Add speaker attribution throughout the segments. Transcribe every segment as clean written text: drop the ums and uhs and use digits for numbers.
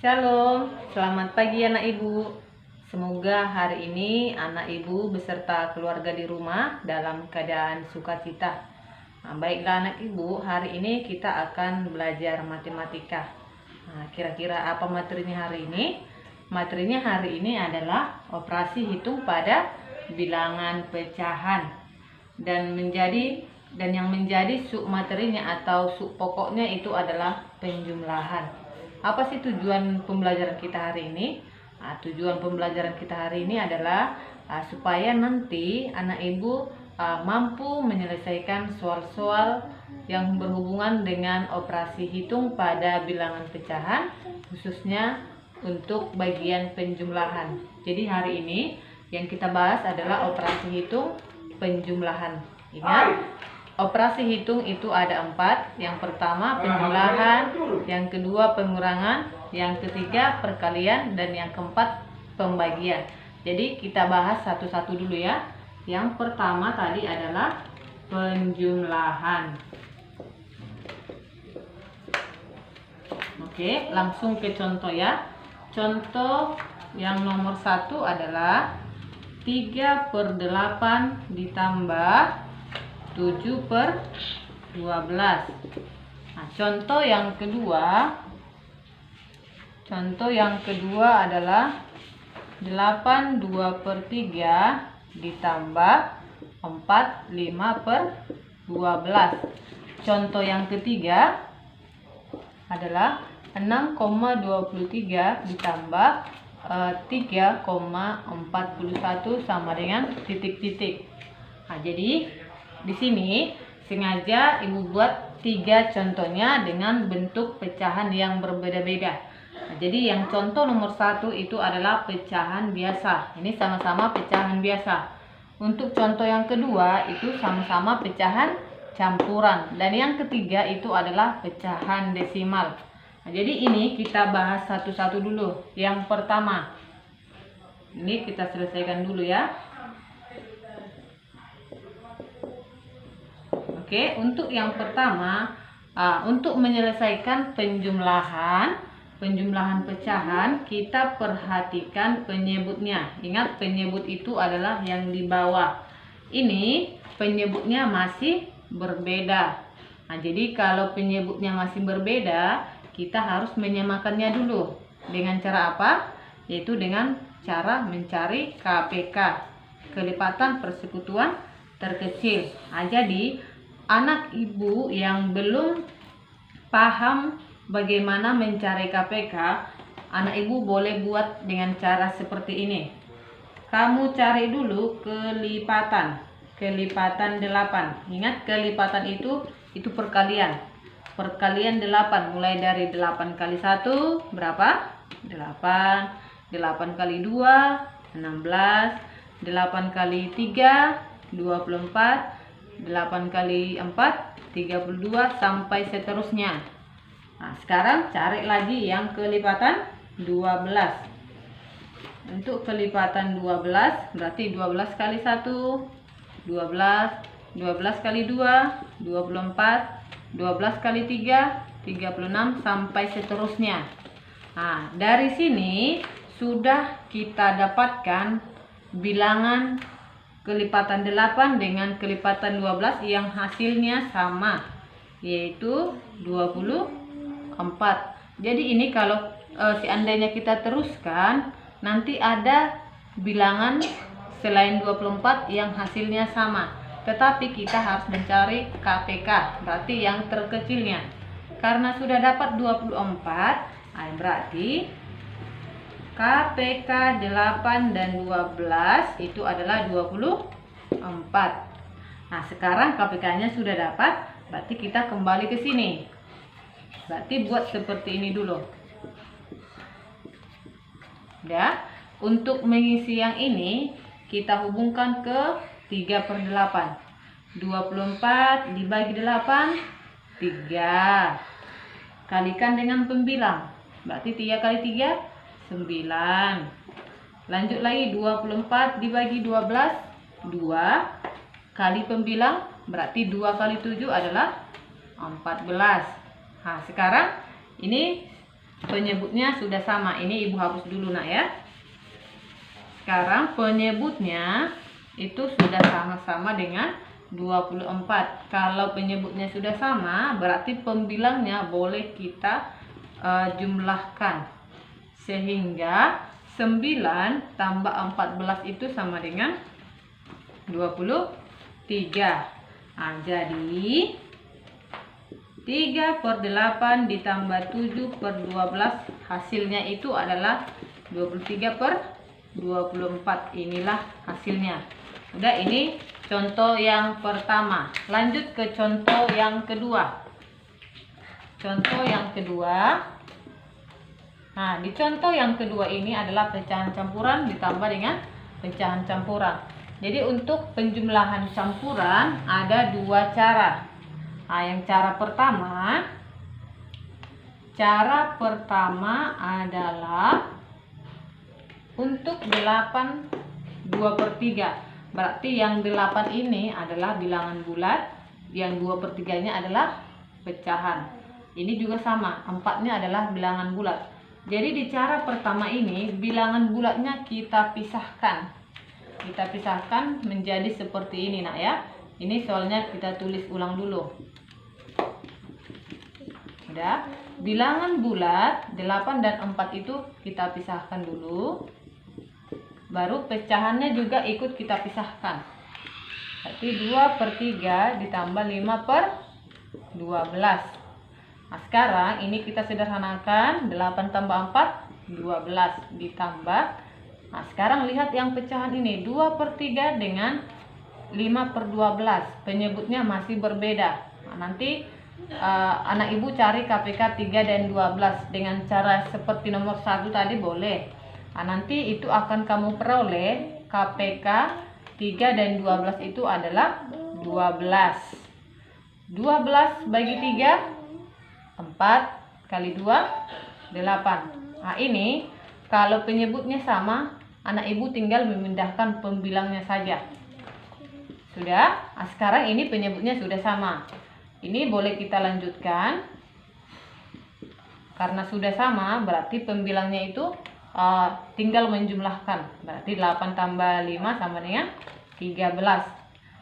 Speaker 1: Shalom, selamat pagi anak ibu. Semoga hari ini anak ibu beserta keluarga di rumah dalam keadaan sukacita. Baiklah anak ibu, hari ini kita akan belajar matematika. Kira-kira apa materinya hari ini? Materinya hari ini adalah operasi hitung pada bilangan pecahan dan yang menjadi sub materinya atau sub pokoknya itu adalah penjumlahan. Apa sih tujuan pembelajaran kita hari ini? Tujuan pembelajaran kita hari ini adalah supaya nanti anak ibu mampu menyelesaikan soal-soal yang berhubungan dengan operasi hitung pada bilangan pecahan, khususnya untuk bagian penjumlahan. Jadi hari ini yang kita bahas adalah operasi hitung penjumlahan. Ingat, operasi hitung itu ada 4. Yang pertama penjumlahan, yang kedua pengurangan, yang ketiga perkalian, dan yang keempat pembagian. Jadi kita bahas satu-satu dulu ya. Yang pertama tadi adalah penjumlahan. Oke, langsung ke contoh ya. Contoh yang nomor 1 adalah 3/8 ditambah 7/12. Contoh yang kedua adalah 8 2/3 ditambah 4 5/12. Contoh yang ketiga adalah 6,23 ditambah 3,41 sama dengan titik-titik. Jadi di sini sengaja ibu buat 3 contohnya dengan bentuk pecahan yang berbeda-beda. Jadi yang contoh nomor 1 itu adalah pecahan biasa. Ini sama-sama pecahan biasa. Untuk contoh yang kedua itu sama-sama pecahan campuran. Dan yang ketiga itu adalah pecahan desimal. Jadi ini kita bahas satu-satu dulu. Yang pertama, ini kita selesaikan dulu ya. Oke, untuk yang pertama, untuk menyelesaikan penjumlahan pecahan, kita perhatikan penyebutnya. Ingat, penyebut itu adalah yang di bawah. Ini penyebutnya masih berbeda. Jadi kalau penyebutnya masih berbeda, kita harus menyamakannya dulu. Dengan cara apa? Yaitu dengan cara mencari KPK, kelipatan persekutuan terkecil. Jadi anak ibu yang belum paham bagaimana mencari KPK, anak ibu boleh buat dengan cara seperti ini. Kamu cari dulu kelipatan 8. Ingat, kelipatan itu perkalian. Perkalian 8, mulai dari 8 kali 1 berapa? 8. 8 kali 2 16. 8 kali 3 24. 8 kali 4 32 sampai seterusnya. Sekarang cari lagi yang kelipatan 12. Untuk kelipatan 12 berarti 12 kali 1 12. 12 kali 2 24. 12 kali 3 36 sampai seterusnya. Dari sini sudah kita dapatkan bilangan kelipatan 8 dengan kelipatan 12 yang hasilnya sama, yaitu 24. Jadi ini kalau seandainya kita teruskan, nanti ada bilangan selain 24 yang hasilnya sama. Tetapi kita harus mencari KPK, berarti yang terkecilnya. Karena sudah dapat 24, berarti KPK 8 dan 12 itu adalah 24. Sekarang KPK-nya sudah dapat, berarti kita kembali ke sini. Berarti buat seperti ini dulu. Ya, untuk mengisi yang ini kita hubungkan ke 3/8. 24 dibagi 8 3. Kalikan dengan pembilang. Berarti 3 kali 3 9. Lanjut lagi, 24 dibagi 12 2. Kali pembilang berarti 2 kali 7 adalah 14. Sekarang ini Penyebutnya sudah sama. Ini ibu hapus dulu nak ya. Sekarang penyebutnya itu sudah sama-sama dengan 24. Kalau penyebutnya sudah sama, berarti pembilangnya boleh kita jumlahkan. Sehingga 9 tambah 14 itu sama dengan 23. Nah, jadi 3/8 ditambah 7/12 hasilnya itu adalah 23/24. Inilah hasilnya. Udah, ini contoh yang pertama. Lanjut ke contoh yang kedua. Contoh yang kedua. Nah, di contoh yang kedua ini adalah pecahan campuran ditambah dengan pecahan campuran. Jadi untuk penjumlahan campuran ada dua cara. Nah, yang cara pertama adalah untuk 8 2/3. Berarti yang 8 ini adalah bilangan bulat, yang 2/3-nya adalah pecahan. Ini juga sama, 4-nya adalah bilangan bulat. Jadi di cara pertama ini bilangan bulatnya kita pisahkan. Kita pisahkan menjadi seperti ini nak ya. Ini soalnya kita tulis ulang dulu. Udah, bilangan bulat 8 dan 4 itu kita pisahkan dulu. Baru pecahannya juga ikut kita pisahkan. Berarti 2/3 ditambah 5/12. Nah, sekarang ini kita sederhanakan. 8 tambah 4 12 ditambah. Nah, sekarang lihat yang pecahan ini 2/3 dengan 5/12. Penyebutnya masih berbeda. Nah, nanti anak ibu cari KPK 3 dan 12 dengan cara seperti nomor 1 tadi boleh. Nah, nanti itu akan kamu peroleh KPK 3 dan 12 itu adalah 12. 12 bagi 3, 4 kali 2, 8. Nah, ini kalau penyebutnya sama, anak ibu tinggal memindahkan pembilangnya saja. Sudah? Nah, sekarang ini penyebutnya sudah sama. Ini boleh kita lanjutkan. Karena sudah sama, berarti pembilangnya itu tinggal menjumlahkan. Berarti 8 tambah 5 sama dengan 13.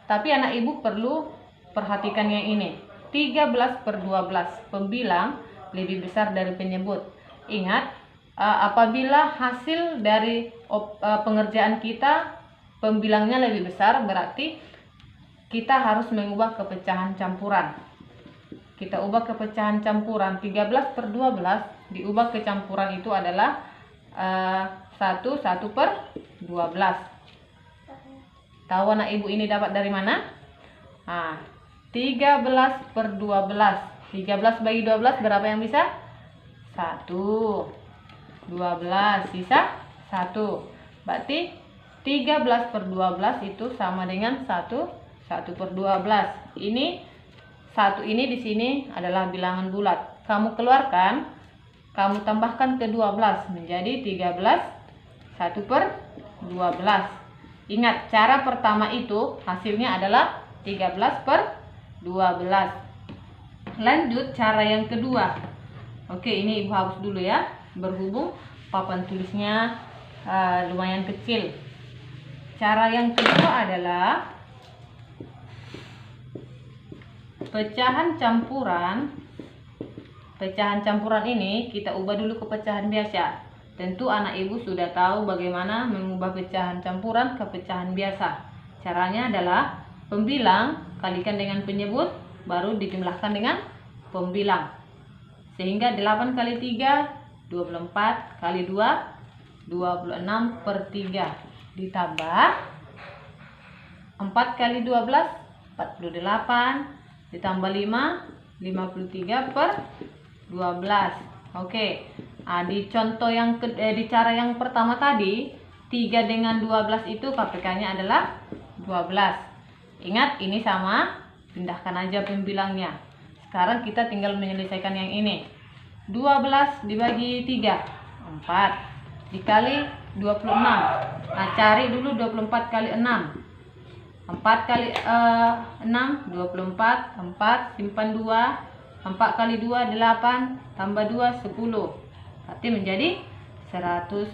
Speaker 1: Tapi anak ibu perlu perhatikan yang ini. 13/12. Pembilang lebih besar dari penyebut. Ingat, apabila hasil dari pengerjaan kita pembilangnya lebih besar, berarti kita harus mengubah ke pecahan campuran. Kita ubah ke pecahan campuran. 13/12 diubah ke campuran itu adalah 1/12. Tahu anak ibu ini dapat dari mana? Nah, 13/12. 13 bagi 12 berapa yang bisa? 1. 12 sisa 1. Berarti 13/12 itu sama dengan 1/12. Ini 1 ini di sini adalah bilangan bulat. Kamu keluarkan, kamu tambahkan ke 12 menjadi 13 1/12. Ingat, cara pertama itu hasilnya adalah 13/12. Lanjut cara yang kedua. Oke, ini ibu hapus dulu ya. Berhubung papan tulisnya lumayan kecil. Cara yang kedua adalah pecahan campuran. Pecahan campuran ini kita ubah dulu ke pecahan biasa. Tentu anak ibu sudah tahu bagaimana mengubah pecahan campuran ke pecahan biasa. Caranya adalah pembilang kalikan dengan penyebut, baru dijumlahkan dengan pembilang. Sehingga 8 kali 3, 24 kali 2, 26/3. Ditambah 4 kali 12, 48. Ditambah 5, 53/12. Oke. Nah, di contoh yang di cara yang pertama tadi, 3 dengan 12 itu KPK-nya adalah 12. Ingat, ini sama, pindahkan aja pembilangnya. Sekarang kita tinggal menyelesaikan yang ini. 12 dibagi 3, 4. Dikali 26. Nah, cari dulu 24 kali 6. 4 kali 6, 24. 4, simpan 2. 4 kali 2, 8. Tambah 2, 10. berarti menjadi 104.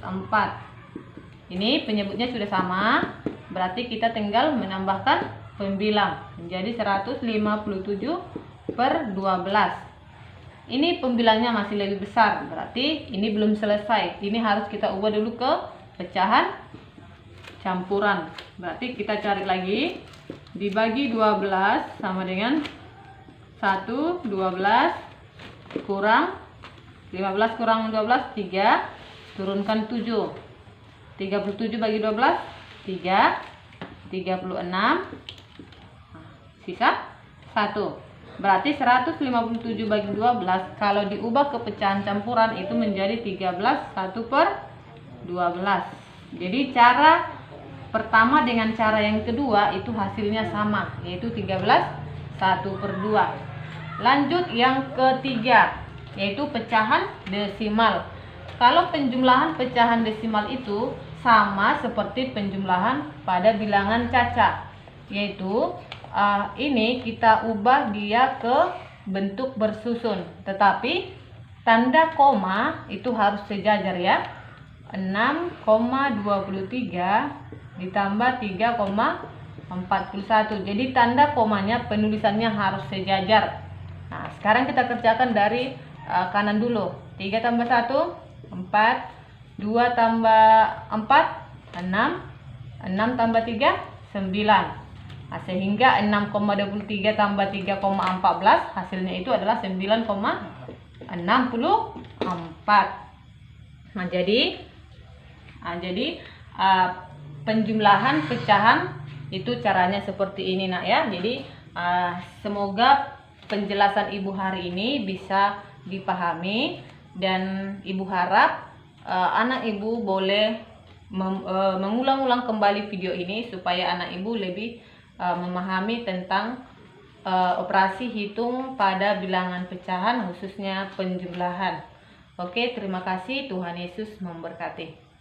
Speaker 1: Ini penyebutnya sudah sama, berarti kita tinggal menambahkan pembilang menjadi 157/12. Ini pembilangnya masih lebih besar, berarti ini belum selesai. Ini harus kita ubah dulu ke pecahan campuran. Berarti kita cari lagi, dibagi 12 sama dengan 1, 12 kurang 15 kurang 12, 3, turunkan 7. 37 bagi 12, 3, 36, sisa 1. Berarti 157 bagi 12 kalau diubah ke pecahan campuran itu menjadi 13 1/12. Jadi cara pertama dengan cara yang kedua itu hasilnya sama, yaitu 13 1/2. Lanjut yang ketiga, yaitu pecahan desimal. Kalau penjumlahan pecahan desimal itu sama seperti penjumlahan pada bilangan caca, yaitu ini kita ubah dia ke bentuk bersusun, tetapi tanda koma itu harus sejajar ya. 6,23 ditambah 3,41. Jadi tanda komanya penulisannya harus sejajar. Nah, sekarang kita kerjakan dari kanan dulu. 3 tambah 1, 4. 2 tambah 4, 6. 6 tambah 3, 9. Nah, sehingga 6,23 tambah 3,14 hasilnya itu adalah 9,64. Nah, jadi penjumlahan pecahan itu caranya seperti ini nak ya. Jadi semoga penjelasan ibu hari ini bisa dipahami, dan ibu harap anak ibu boleh mengulang-ulang kembali video ini supaya anak ibu lebih memahami tentang operasi hitung pada bilangan pecahan, khususnya penjumlahan. Oke, terima kasih. Tuhan Yesus memberkati.